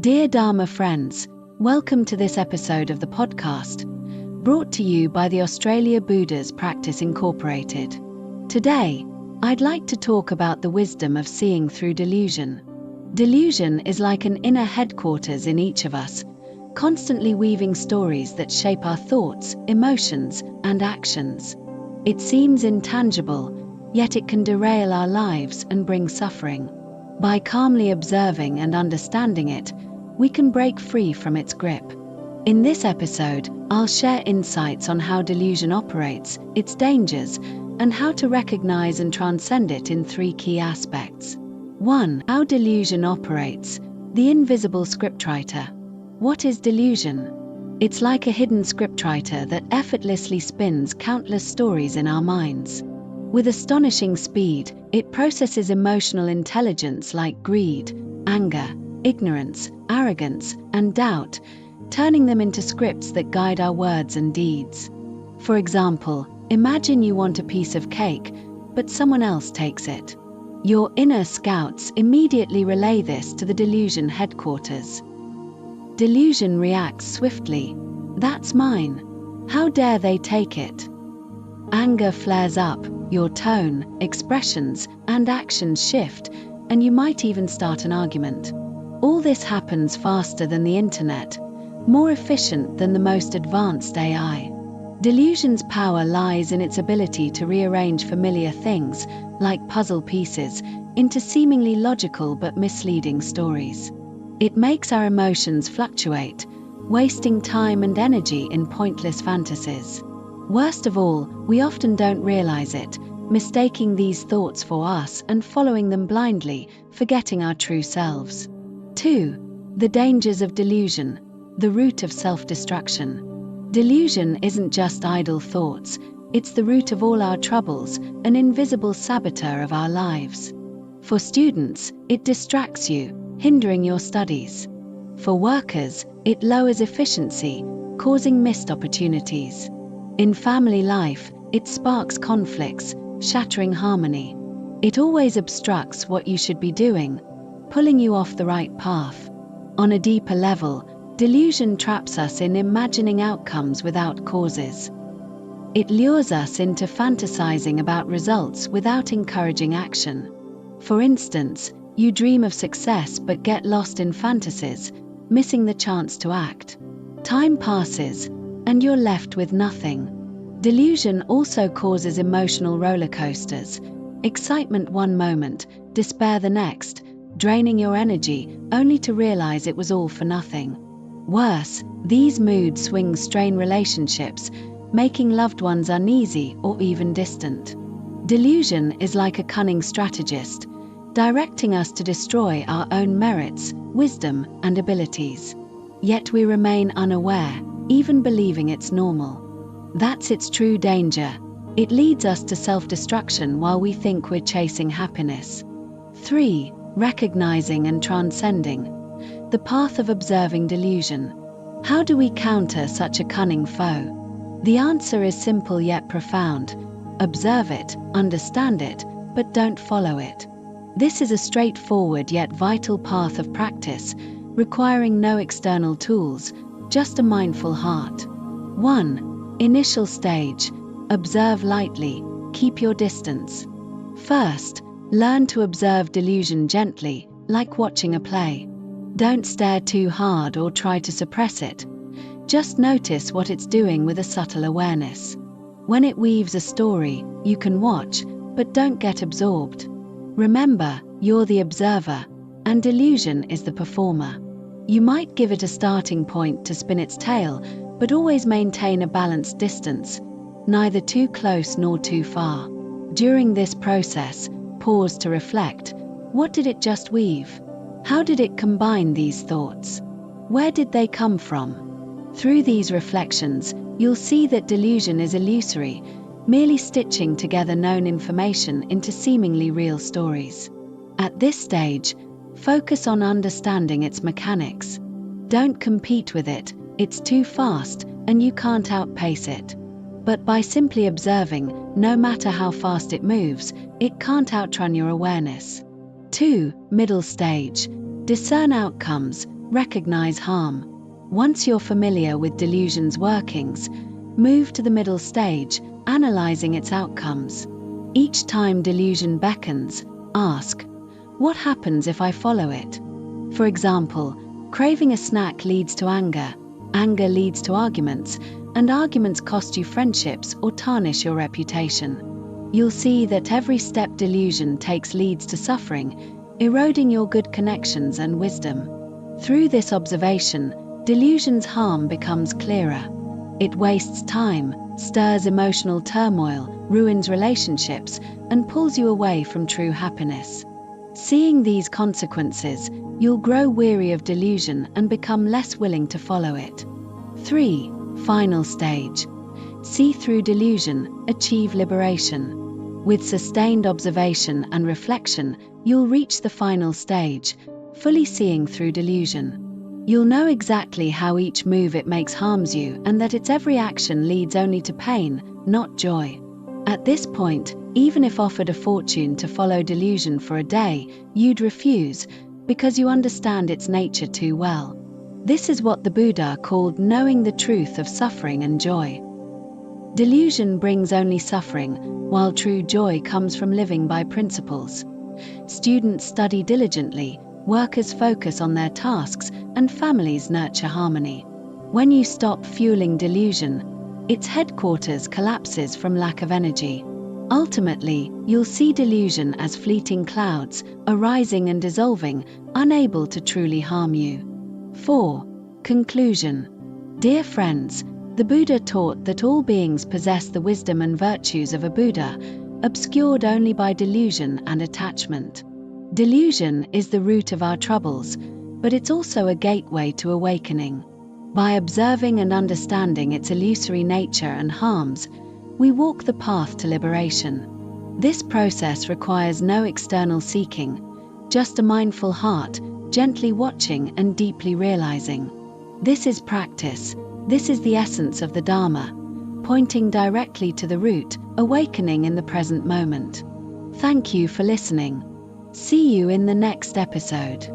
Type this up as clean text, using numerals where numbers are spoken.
Dear Dharma friends, welcome to this episode of the podcast, brought to you by the Australia Buddha's Practice Incorporated. Today, I'd like to talk about the wisdom of seeing through delusion. Delusion is like an inner headquarters in each of us, constantly weaving stories that shape our thoughts, emotions, and actions. It seems intangible, yet it can derail our lives and bring suffering. By calmly observing and understanding it, we can break free from its grip. In this episode, I'll share insights on how delusion operates, its dangers, and how to recognize and transcend it in 3 key aspects. 1. How delusion operates. The invisible scriptwriter. What is delusion? It's like a hidden scriptwriter that effortlessly spins countless stories in our minds. With astonishing speed, it processes emotional intelligence like greed, anger, ignorance, arrogance, and doubt, turning them into scripts that guide our words and deeds. For example, imagine you want a piece of cake, but someone else takes it. Your inner scouts immediately relay this to the delusion headquarters. Delusion reacts swiftly. That's mine. How dare they take it? Anger flares up, your tone, expressions, and actions shift, and you might even start an argument. All this happens faster than the internet, more efficient than the most advanced AI. Delusion's power lies in its ability to rearrange familiar things, like puzzle pieces, into seemingly logical but misleading stories. It makes our emotions fluctuate, wasting time and energy in pointless fantasies. Worst of all, we often don't realize it, mistaking these thoughts for us and following them blindly, forgetting our true selves. 2. The dangers of delusion, the root of self-destruction. Delusion isn't just idle thoughts, it's the root of all our troubles, an invisible saboteur of our lives. For students, it distracts you, hindering your studies. For workers, it lowers efficiency, causing missed opportunities. In family life, it sparks conflicts, shattering harmony. It always obstructs what you should be doing, pulling you off the right path. On a deeper level, delusion traps us in imagining outcomes without causes. It lures us into fantasizing about results without encouraging action. For instance, you dream of success but get lost in fantasies, missing the chance to act. Time passes, and you're left with nothing. Delusion also causes emotional roller coasters. Excitement one moment, despair the next, draining your energy only to realize it was all for nothing. Worse, these mood swings strain relationships, making loved ones uneasy or even distant. Delusion is like a cunning strategist, directing us to destroy our own merits, wisdom, and abilities. Yet we remain unaware, even believing it's normal. That's its true danger. It leads us to self-destruction while we think we're chasing happiness. 3. Recognizing and transcending. The path of observing delusion. How do we counter such a cunning foe? The answer is simple yet profound. Observe it, understand it, but don't follow it. This is a straightforward yet vital path of practice, requiring no external tools, just a mindful heart. 1. Initial stage. Observe lightly, keep your distance. First, learn to observe delusion gently, like watching a play. Don't stare too hard or try to suppress it. Just notice what it's doing with a subtle awareness. When it weaves a story, you can watch, but don't get absorbed. Remember, you're the observer, and delusion is the performer. You might give it a starting point to spin its tail, but always maintain a balanced distance, neither too close nor too far. During this process, pause to reflect. What did it just weave? How did it combine these thoughts? Where did they come from? Through these reflections, you'll see that delusion is illusory, merely stitching together known information into seemingly real stories. At this stage, focus on understanding its mechanics. Don't compete with it, it's too fast, and you can't outpace it. But by simply observing, no matter how fast it moves, it can't outrun your awareness. 2. Middle stage. Discern outcomes, recognize harm. Once you're familiar with delusion's workings, move to the middle stage, analyzing its outcomes. Each time delusion beckons, ask, what happens if I follow it? For example, craving a snack leads to anger, anger leads to arguments, and arguments cost you friendships or tarnish your reputation. You'll see that every step delusion takes leads to suffering, eroding your good connections and wisdom. Through this observation, delusion's harm becomes clearer. It wastes time, stirs emotional turmoil, ruins relationships, and pulls you away from true happiness. Seeing these consequences, you'll grow weary of delusion and become less willing to follow it. 3. Final stage. See through delusion, achieve liberation. With sustained observation and reflection, you'll reach the final stage, fully seeing through delusion. You'll know exactly how each move it makes harms you and that its every action leads only to pain, not joy. At this point, even if offered a fortune to follow delusion for a day, you'd refuse, because you understand its nature too well. This is what the Buddha called knowing the truth of suffering and joy. Delusion brings only suffering, while true joy comes from living by principles. Students study diligently, workers focus on their tasks, and families nurture harmony. When you stop fueling delusion, its headquarters collapses from lack of energy. Ultimately, you'll see delusion as fleeting clouds, arising and dissolving, unable to truly harm you. 4. Conclusion. Dear friends, the Buddha taught that all beings possess the wisdom and virtues of a Buddha, obscured only by delusion and attachment. Delusion is the root of our troubles, but it's also a gateway to awakening. By observing and understanding its illusory nature and harms, we walk the path to liberation. This process requires no external seeking, just a mindful heart, gently watching and deeply realizing. This is practice. This is the essence of the Dharma, pointing directly to the root, awakening in the present moment. Thank you for listening. See you in the next episode.